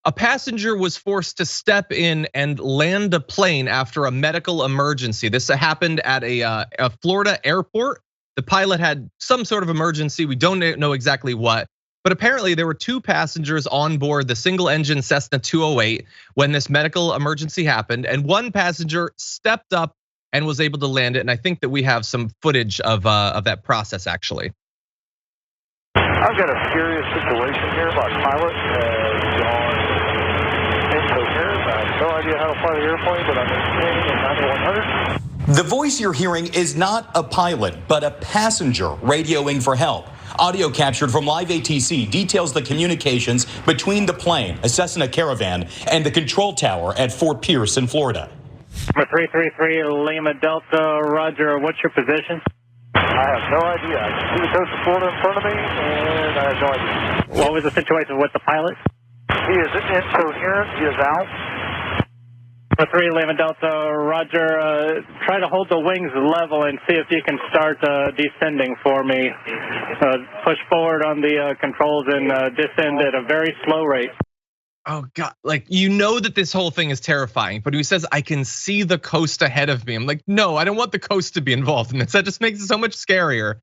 A passenger was forced to step in and land a plane after a medical emergency. This happened at a Florida airport. The pilot had some sort of emergency. We don't know exactly what, but apparently there were 2 passengers on board the single-engine Cessna 208 when this medical emergency happened, and 1 passenger stepped up and was able to land it. And I think that we have some footage of that process actually. I've got a serious situation here. My pilot has gone incoherent. I have no idea how to fly the airplane, but I'm maintaining a 9100. The voice you're hearing is not a pilot, but a passenger radioing for help. Audio captured from live ATC details the communications between the plane, a Cessna Caravan, and the control tower at Fort Pierce in Florida. Number 333 Lima Delta, Roger. What's your position? I have no idea. I can see the coast of Florida in front of me, and I have no idea. What was the situation with the pilot? He is incoherent. He is out. Number 3 Lima Delta, Roger. Try to hold the wings level and see if you can start descending for me. Push forward on the controls and descend at a very slow rate. Oh God, like you know that this whole thing is terrifying, but he says, I can see the coast ahead of me. I'm like, no, I don't want the coast to be involved in this. That just makes it so much scarier.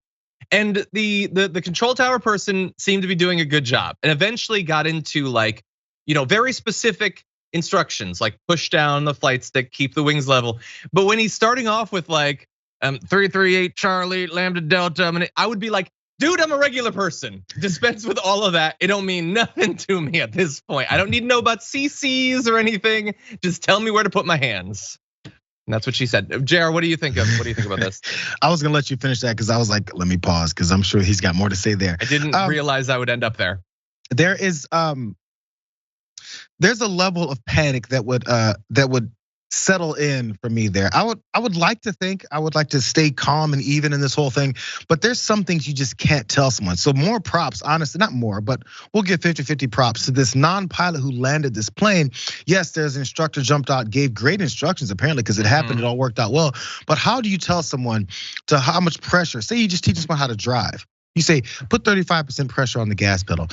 And the control tower person seemed to be doing a good job and eventually got into like, very specific instructions, like push down the flight stick, keep the wings level. But when he's starting off with like 338 Charlie, Lambda Delta, I would be like, dude, I'm a regular person. Dispense with all of that. It don't mean nothing to me at this point. I don't need to know about CCs or anything. Just tell me where to put my hands. And that's what she said. JR, what do you think about this? I was gonna let you finish that because I was like, let me pause because I'm sure he's got more to say there. I didn't realize I would end up there. There is there's a level of panic that would settle in for me there. I would like to stay calm and even in this whole thing, but there's some things you just can't tell someone. So more props, honestly, not more, but we'll give 50-50 props to this non-pilot who landed this plane. Yes, there's an instructor jumped out, gave great instructions apparently because it happened, it all worked out well. But how do you tell someone to how much pressure? Say you just teach someone how to drive. You say, put 35% pressure on the gas pedal,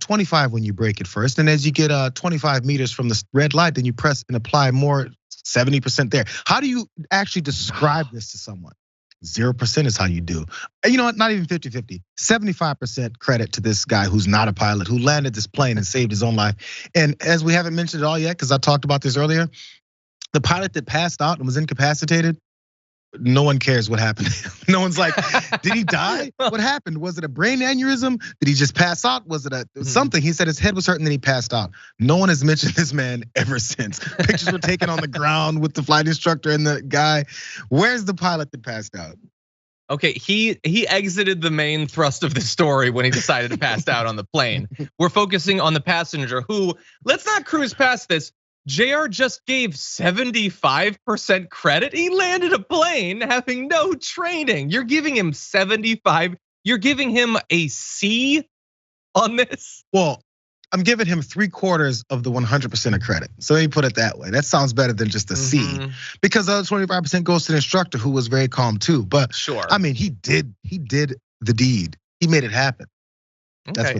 25 when you brake it first. And as you get 25 meters from the red light, then you press and apply more, 70% there. How do you actually describe this to someone? 0% is how you do. And you know what, not even 50-50, 75% credit to this guy who's not a pilot, who landed this plane and saved his own life. And as we haven't mentioned it all yet, because I talked about this earlier, the pilot that passed out and was incapacitated, no one cares what happened. No one's like, did he die? What happened? Was it a brain aneurysm? Did he just pass out? Was it something? He said his head was hurting, then he passed out. No one has mentioned this man ever since. Pictures were taken on the ground with the flight instructor and the guy. Where's the pilot that passed out? Okay, he exited the main thrust of the story when he decided to pass out on the plane. We're focusing on the passenger who, let's not cruise past this. JR just gave 75% credit. He landed a plane having no training. You're giving him 75. You're giving him a C on this? Well, I'm giving him 3/4 of the 100% of credit. So let me put it that way. That sounds better than just a C, because the other 25% goes to the instructor who was very calm too. But sure, I mean, he did the deed. He made it happen. Okay,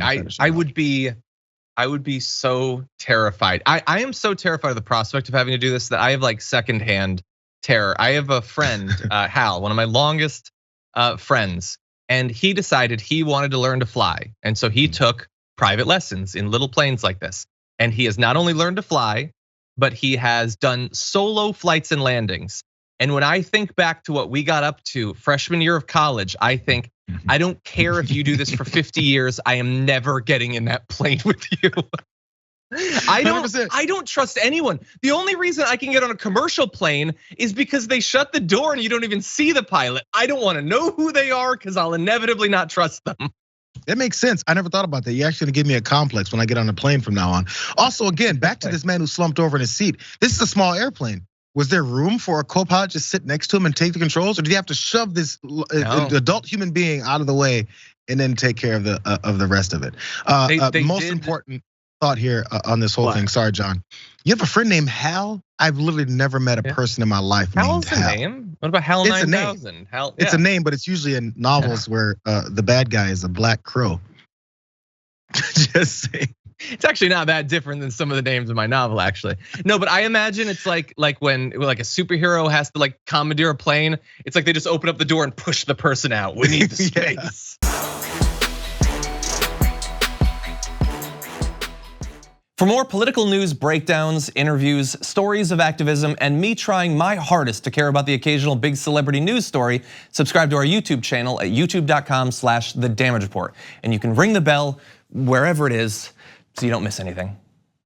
I would be so terrified. I am so terrified of the prospect of having to do this that I have like secondhand terror. I have a friend, Hal, one of my longest friends, and he decided he wanted to learn to fly. And so he took private lessons in little planes like this. And he has not only learned to fly, but he has done solo flights and landings. And when I think back to what we got up to freshman year of college, I think, I don't care if you do this for 50 years, I am never getting in that plane with you. I don't trust anyone. The only reason I can get on a commercial plane is because they shut the door and you don't even see the pilot. I don't want to know who they are because I'll inevitably not trust them. That makes sense. I never thought about that. You're actually gonna give me a complex when I get on a plane from now on. Also, again, back to this man who slumped over in his seat. This is a small airplane. Was there room for a co-pilot just sit next to him and take the controls, or did he have to shove this adult human being out of the way and then take care of the rest of it? Most important thought here on this whole thing. Sorry, John. You have a friend named Hal? I've literally never met a person in my life named Hal. Hal's a name? What about Hal 9000? Hal, it's a name, but it's usually in novels where the bad guy is a black crow. Just saying. It's actually not that different than some of the names of my novel, actually. No, but I imagine it's like when like a superhero has to like commandeer a plane. It's like they just open up the door and push the person out. We need the space. For more political news breakdowns, interviews, stories of activism, and me trying my hardest to care about the occasional big celebrity news story, subscribe to our YouTube channel at youtube.com/The Damage Report. And you can ring the bell wherever it is so you don't miss anything.